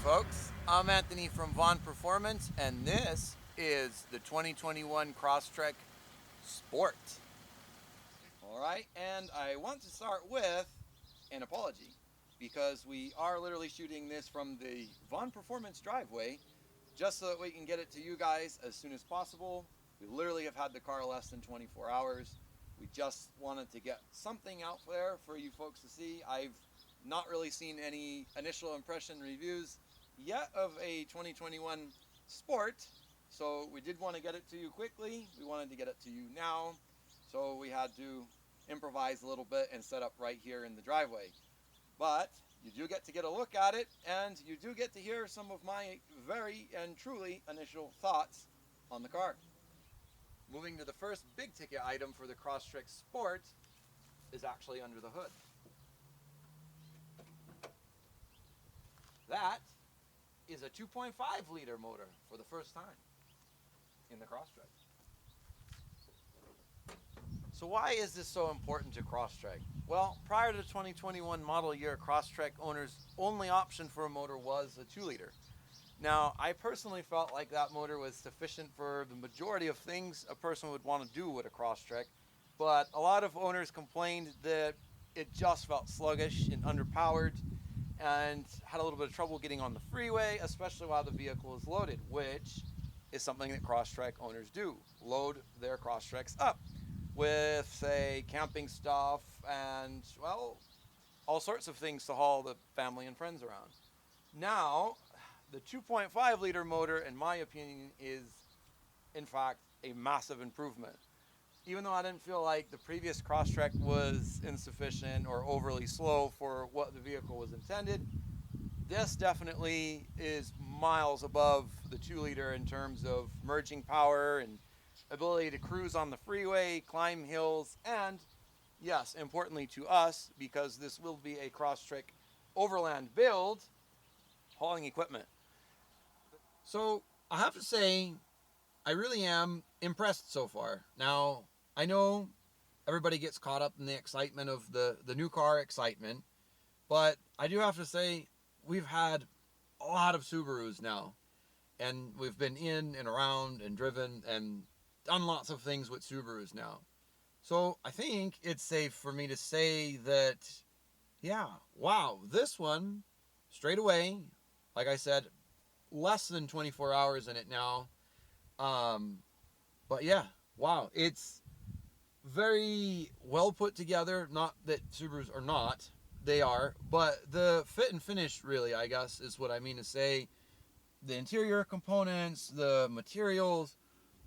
folks. I'm Anthony from Vaughn Performance, and this is the 2021 Crosstrek Sport. All right, and I want to start with an apology because we are literally shooting this from the Vaughn Performance driveway just so that we can get it to you guys as soon as possible. We literally have had the car less than 24 hours. We just wanted to get something out there for you folks to see. I've not really seen any initial impression reviews yet of a 2021 Sport, so we did want to get it to you quickly. We wanted to get it to you now, so we had to improvise a little bit and set up right here in the driveway. But you do get to get a look at it, and you do get to hear some of my very and truly initial thoughts on the car. Moving to the first big ticket item for the Crosstrek Sport is actually under the hood. That is a 2.5 liter motor for the first time in the Crosstrek. So why is this so important to Crosstrek? Well, prior to the 2021 model year, Crosstrek owners' only option for a motor was a 2 liter. Now, I personally felt like that motor was sufficient for the majority of things a person would want to do with a Crosstrek, but a lot of owners complained that it just felt sluggish and underpowered and had a little bit of trouble getting on the freeway, especially while the vehicle is loaded, which is something that Crosstrek owners do, load their Crosstreks up with, say, camping stuff and, well, all sorts of things to haul the family and friends around. Now, the 2.5 liter motor, in my opinion, is in fact a massive improvement. Even though I didn't feel like the previous Crosstrek was insufficient or overly slow for what the vehicle was intended, this definitely is miles above the 2 liter in terms of merging power and ability to cruise on the freeway, climb hills, and yes, importantly to us, because this will be a Crosstrek overland build, hauling equipment. So I have to say, I really am impressed so far. Now, I know everybody gets caught up in the excitement of the new car excitement, but I do have to say, we've had a lot of Subarus now, and we've been in and around and driven and done lots of things with Subarus now. So I think it's safe for me to say that, yeah, wow, this one, straight away, like I said, less than 24 hours in it now. But yeah, wow, it's very well put together. Not that Subarus are not, they are, but the fit and finish, really, I guess, is what I mean to say. The interior components, the materials,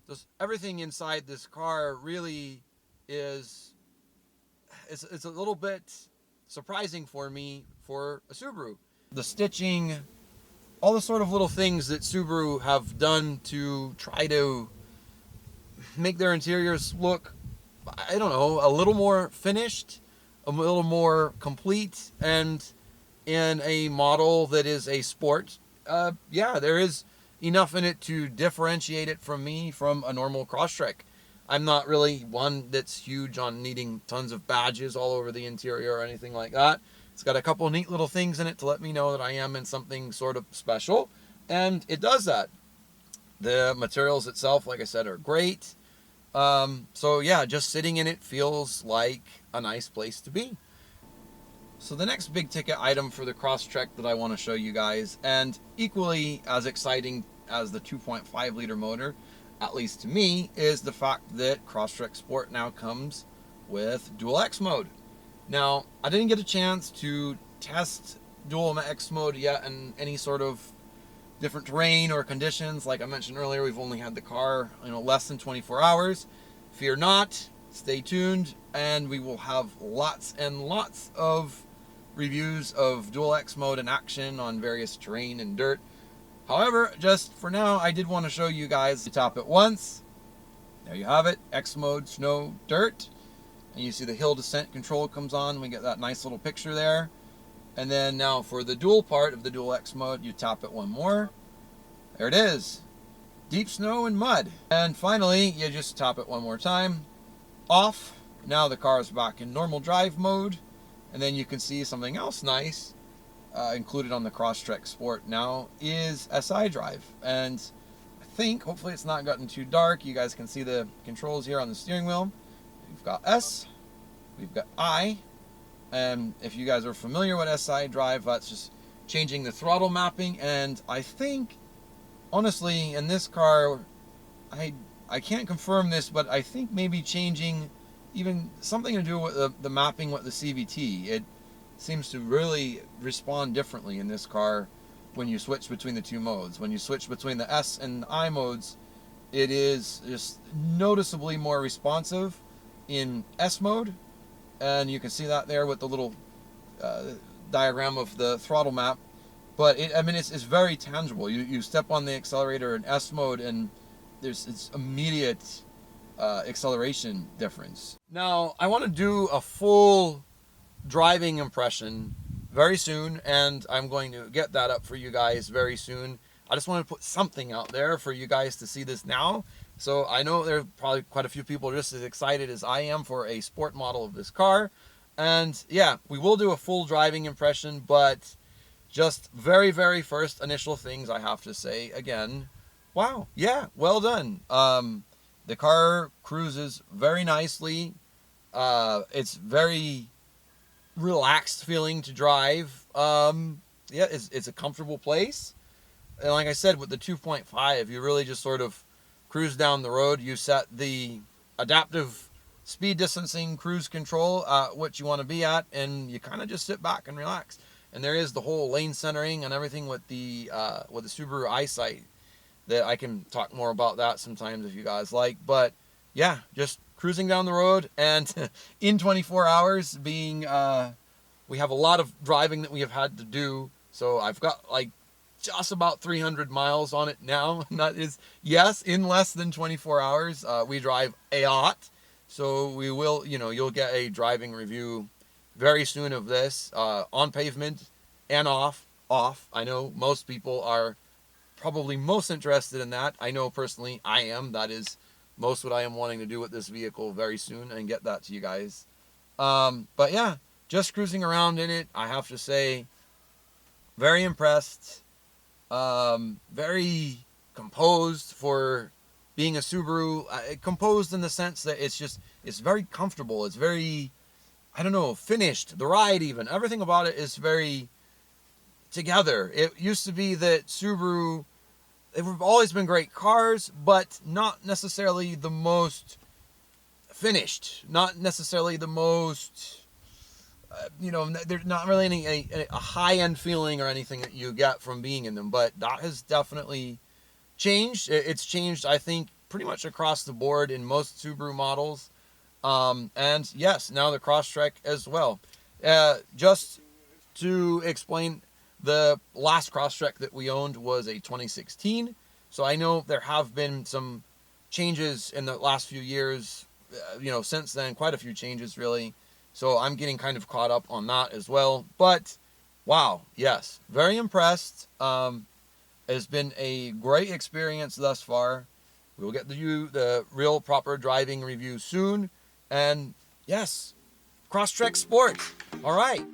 just everything inside this car really is, it's a little bit surprising for me for a Subaru. The stitching, all the sort of little things that Subaru have done to try to make their interiors look, I don't know, a little more finished, a little more complete, and in a model that is a sport, yeah, there is enough in it to differentiate it from a normal Crosstrek. I'm not really one that's huge on needing tons of badges all over the interior or anything like that. It's got a couple of neat little things in it to let me know that I am in something sort of special, and it does that. The materials itself, like I said, are great. So yeah, just sitting in it feels like a nice place to be. So the next big ticket item for the Crosstrek that I want to show you guys, and equally as exciting as the 2.5 liter motor, at least to me, is the fact that Crosstrek Sport now comes with Dual X mode. Now, I didn't get a chance to test Dual X mode yet in any sort of different terrain or conditions. Like I mentioned earlier, we've only had the car, less than 24 hours. Fear not, stay tuned, and we will have lots and lots of reviews of Dual X mode in action on various terrain and dirt. However, just for now, I did want to show you guys. You tap it once, there you have it, X mode, snow, dirt, and you see the hill descent control comes on. We get that nice little picture there. And then now for the dual part of the Dual X mode, you tap it one more. There it is, deep snow and mud. And finally, you just tap it one more time, off. Now the car is back in normal drive mode. And then you can see something else nice included on the Crosstrek Sport now is SI drive. And I think, hopefully it's not gotten too dark, you guys can see the controls here on the steering wheel. We've got S, we've got I, and if you guys are familiar with SI drive, that's just changing the throttle mapping. And I think, honestly, in this car, I can't confirm this, but I think maybe changing even something to do with the mapping with the CVT. It seems to really respond differently in this car when you switch between the two modes. When you switch between the S and I modes, it is just noticeably more responsive in S mode, and you can see that there with the little diagram of the throttle map. But it's very tangible. You step on the accelerator in S mode, and it's immediate acceleration difference. Now, I want to do a full driving impression very soon, and I'm going to get that up for you guys very soon. I just want to put something out there for you guys to see this now. So I know there are probably quite a few people just as excited as I am for a sport model of this car. And yeah, we will do a full driving impression, but just very, very first initial things I have to say again. Wow, yeah, well done. The car cruises very nicely. It's very relaxed feeling to drive. Yeah, it's a comfortable place. And like I said, with the 2.5, you really just sort of cruise down the road. You set the adaptive speed distancing cruise control what you want to be at, and you kind of just sit back and relax. And there is the whole lane centering and everything with the Subaru EyeSight that I can talk more about that sometimes if you guys like. But yeah, just cruising down the road, and in 24 hours being we have a lot of driving that we have had to do. So I've got like just about 300 miles on it now. And that is, yes, in less than 24 hours. We drive a lot. So we will, you'll get a driving review very soon of this, on pavement and off. I know most people are probably most interested in that. I know personally I am. That is most what I am wanting to do with this vehicle very soon, and get that to you guys. But yeah, just cruising around in it, I have to say, very impressed. Very composed for being a Subaru. Composed in the sense that it's very comfortable. It's very, I don't know, finished. The ride even. Everything about it is very together. It used to be that Subaru, they've always been great cars, but not necessarily the most finished. Not necessarily the most, there's not really a high-end feeling or anything that you get from being in them. But that has definitely changed. It's changed, I think, pretty much across the board in most Subaru models. And yes, now the Crosstrek as well. Just to explain, the last Crosstrek that we owned was a 2016. So I know there have been some changes in the last few years, since then, quite a few changes really. So I'm getting kind of caught up on that as well. But wow, yes, very impressed. It's been a great experience thus far. We'll get the real proper driving review soon. And yes, Crosstrek Sport. All right.